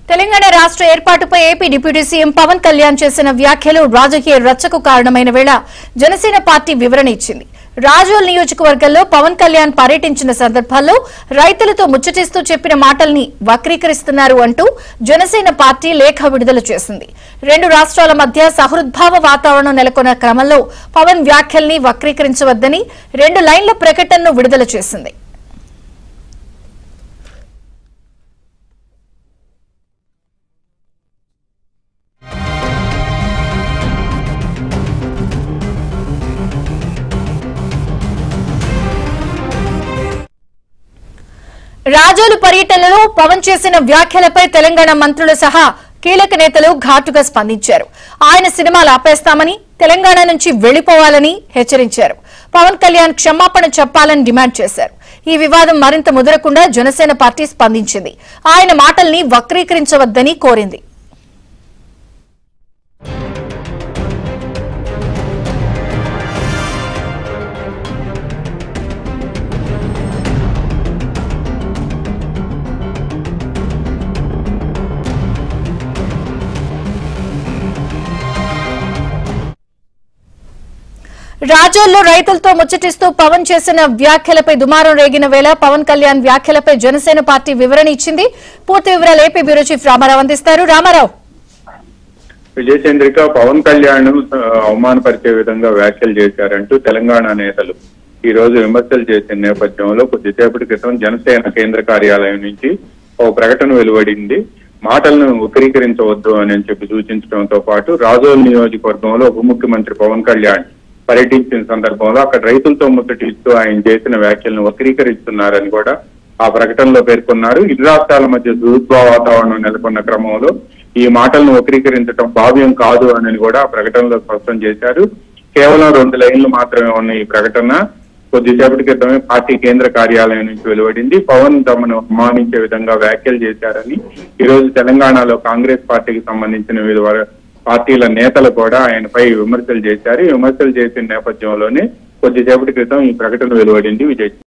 తెలంగాణ రాష్ట్ర ఏర్పాటుపై AP deputy CM Pawan Kalyan చేసిన వ్యాఖ్యలు రాజకీయ రచ్చకు కారణమైన వేళ జనసేన పార్టీ వివరణ ఇచ్చింది. రాజోల్ నియోజకవర్గంలో పవన్ కళ్యాణ్ పర్యటించిన సందర్భాల్లో రైతులతో ముచ్చటిస్తూ చెప్పిన మాటల్ని వక్రీకరిస్తున్నారు అంటూ జనసేన పార్టీ లేఖ విడుదల చేసింది. రెండు రాష్ట్రాల మధ్య సహృద్భావ వాతావరణం నెలకొన్న క్రమంలో పవన్ వ్యాఖ్యల్ని వక్రీకరించవద్దని 2 లైన్ల ప్రకటనను విడుదల చేసింది. రాజోలు పర్యటనలో పవన్ చేసిన వ్యాఖ్యలపై తెలంగాణ మంత్రులు సహా కీలక నేతలు ఘాటుగా స్పందించారు. ఆయన సినిమాలు ఆపేస్తామని, తెలంగాణ నుంచి వెళ్లిపోవాలని హెచ్చరించారు. పవన్ కళ్యాణ్ క్షమాపణ చెప్పాలని డిమాండ్ చేశారు. ఈ వివాదం మరింత ముదరకుండా జనసేన పార్టీ స్పందించింది. ఆయన మాటల్ని వక్రీకరించవద్దని కోరింది. రాజోల్లో రైతులతో ముచ్చటిస్తూ పవన్ చేసిన వ్యాఖ్యలపై దుమారం రేగిన వేళ పవన్ కళ్యాణ్ వ్యాఖ్యలపై జనసేన పార్టీ వివరణ ఇచ్చింది. పూర్తి వివరాలు ఏపీ బ్యూరో చీఫ్ రామారావు అందిస్తారు. రామారావు. విజయచంద్రిక పవన్ కళ్యాణ్ అవమానపరిచే విధంగా వ్యాఖ్యలు చేశారంటూ తెలంగాణ నేతలు ఈ రోజు విమర్శలు చేసిన నేపథ్యంలో కొద్దిసేపటి క్రితం జనసేన కేంద్ర కార్యాలయం నుంచి ఒక ప్రకటన వెలువడింది. మాటలను వక్రీకరించవద్దు అని చెప్పి సూచించడంతో పాటు రాజోల్ నియోజకవర్గంలో ఉప ముఖ్యమంత్రి పవన్ కళ్యాణ్ పర్యటించిన సందర్భంలో అక్కడ రైతులతో ముచ్చటిస్తూ ఆయన చేసిన వ్యాఖ్యలను వక్రీకరిస్తున్నారని కూడా ఆ ప్రకటనలో పేర్కొన్నారు. ఇరు రాష్ట్రాల మధ్య సహృద్భావ వాతావరణం నెలకొన్న క్రమంలో ఈ మాటలను వక్రీకరించడం భావ్యం కాదు అని కూడా ఆ ప్రకటనలో స్పష్టం చేశారు. కేవలం 2 లైన్లు మాత్రమే ఉన్న ఈ ప్రకటన కొద్దిసేపటి క్రితమే పార్టీ కేంద్ర కార్యాలయం నుంచి వెలువడింది. పవన్ తమను అవమానించే విధంగా వ్యాఖ్యలు చేశారని ఈ రోజు తెలంగాణలో కాంగ్రెస్ పార్టీకి సంబంధించిన వివిధ పార్టీల నేతలు కూడా ఆయనపై విమర్శలు చేశారు. ఈ విమర్శలు చేసిన నేపథ్యంలోనే కొద్దిసేపటి క్రితం ఈ ప్రకటన వెలువడింది. విజయ్.